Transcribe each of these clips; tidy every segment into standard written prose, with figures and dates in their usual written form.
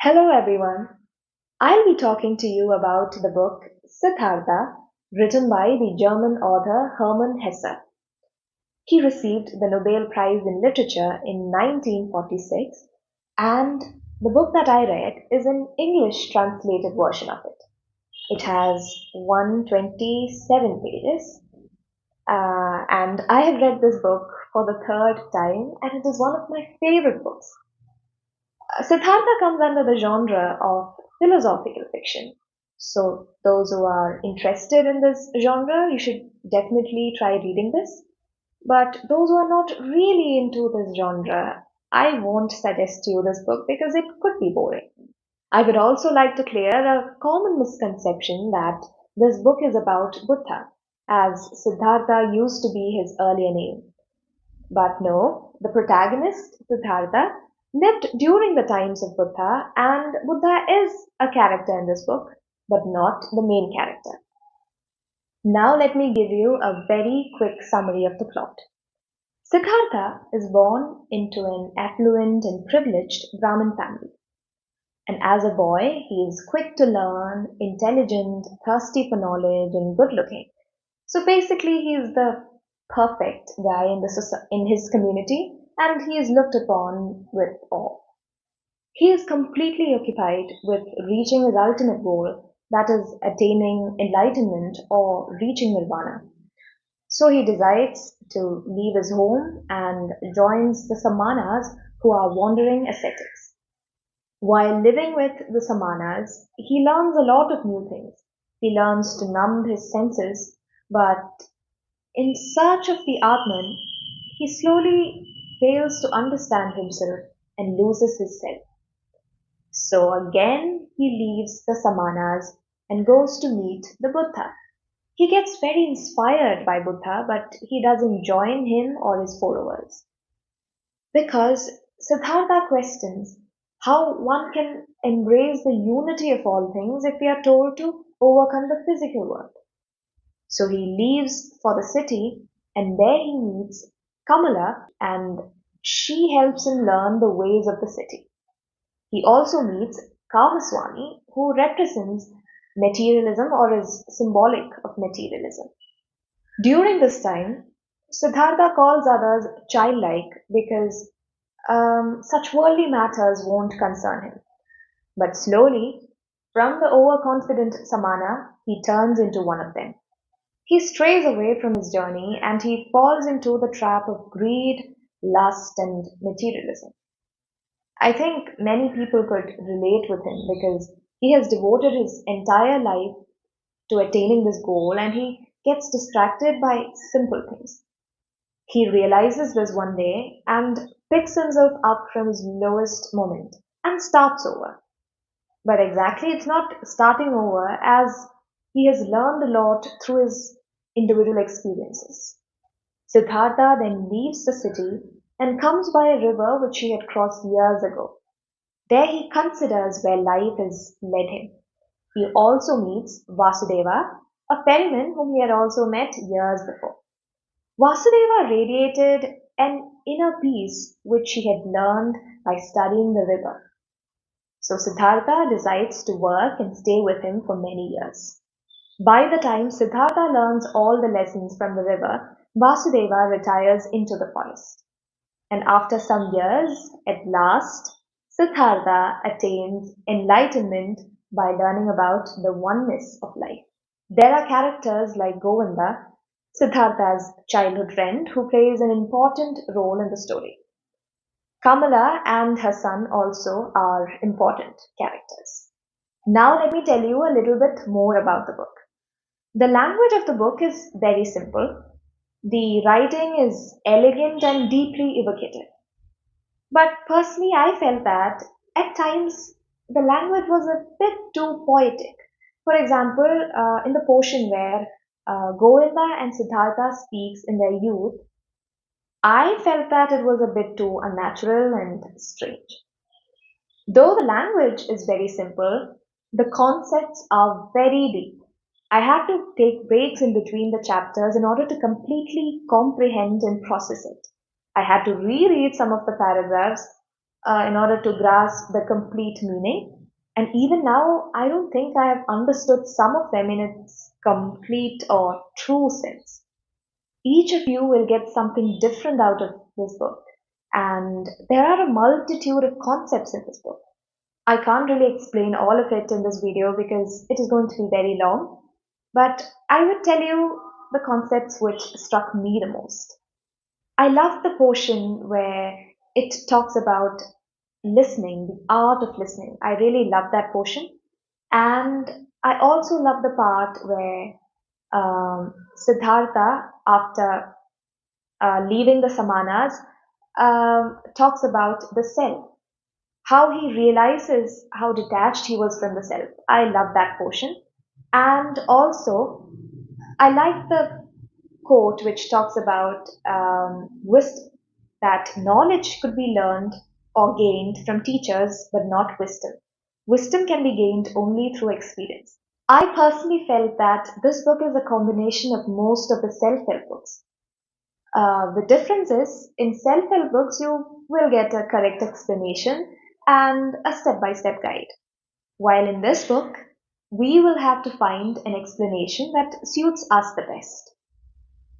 Hello everyone. I'll be talking to you about the book Siddhartha, written by the German author Hermann Hesse. He received the Nobel Prize in Literature in 1946, and the book that I read is an English translated version of it. It has 127 pages, and I have read this book for the third time, and it is one of my favorite books. Siddhartha comes under the genre of philosophical fiction. So, those who are interested in this genre, you should definitely try reading this. But those who are not really into this genre, I won't suggest you this book because it could be boring. I would also like to clear a common misconception that this book is about Buddha, as Siddhartha used to be his earlier name. But no, the protagonist, Siddhartha, lived during the times of Buddha, and Buddha is a character in this book, but not the main character. Now, let me give you a very quick summary of the plot. Siddhartha is born into an affluent and privileged Brahmin family. And as a boy, he is quick to learn, intelligent, thirsty for knowledge, and good looking. So basically, he is the perfect guy in his community, and he is looked upon with awe. He is completely occupied with reaching his ultimate goal, that is, attaining enlightenment or reaching nirvana. So he decides to leave his home and joins the Samanas, who are wandering ascetics. While living with the Samanas, he learns a lot of new things. He learns to numb his senses, but in search of the Atman, he slowly fails to understand himself and loses his self. So again, he leaves the Samanas and goes to meet the Buddha. He gets very inspired by Buddha, but he doesn't join him or his followers. Because Siddhartha questions how one can embrace the unity of all things if we are told to overcome the physical world. So he leaves for the city, and there he meets Kamala, and she helps him learn the ways of the city. He also meets Kamaswami, who represents materialism or is symbolic of materialism. During this time, Siddhartha calls others childlike because such worldly matters won't concern him. But slowly, from the overconfident Samana, he turns into one of them. He strays away from his journey and he falls into the trap of greed, lust, and materialism. I think many people could relate with him because he has devoted his entire life to attaining this goal and he gets distracted by simple things. He realizes this one day and picks himself up from his lowest moment and starts over. But exactly, it's not starting over as he has learned a lot through his individual experiences. Siddhartha then leaves the city and comes by a river which he had crossed years ago. There he considers where life has led him. He also meets Vasudeva, a ferryman whom he had also met years before. Vasudeva radiated an inner peace which he had learned by studying the river. So Siddhartha decides to work and stay with him for many years. By the time Siddhartha learns all the lessons from the river, Vasudeva retires into the forest. And after some years, at last, Siddhartha attains enlightenment by learning about the oneness of life. There are characters like Govinda, Siddhartha's childhood friend, who plays an important role in the story. Kamala and her son also are important characters. Now let me tell you a little bit more about the book. The language of the book is very simple. The writing is elegant and deeply evocative. But personally, I felt that at times the language was a bit too poetic. For example, in the portion where Govinda and Siddhartha speaks in their youth, I felt that it was a bit too unnatural and strange. Though the language is very simple, the concepts are very deep. I had to take breaks in between the chapters in order to completely comprehend and process it. I had to reread some of the paragraphs in order to grasp the complete meaning. And even now, I don't think I have understood some of them in its complete or true sense. Each of you will get something different out of this book. And there are a multitude of concepts in this book. I can't really explain all of it in this video because it is going to be very long, but I would tell you the concepts which struck me the most. I love the portion where it talks about listening, the art of listening. I really love that portion. And I also love the part where Siddhartha, after leaving the Samanas, talks about the self, how he realizes how detached he was from the self. I love that portion. And also, I like the quote which talks about wisdom, that knowledge could be learned or gained from teachers, but not wisdom. Wisdom can be gained only through experience. I personally felt that this book is a combination of most of the self help books. The difference is in self help books, you will get a correct explanation and a step by step guide. While in this book, we will have to find an explanation that suits us the best.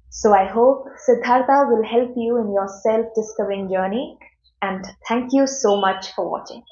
So I hope Siddhartha will help you in your self discovering journey. And thank you so much for watching.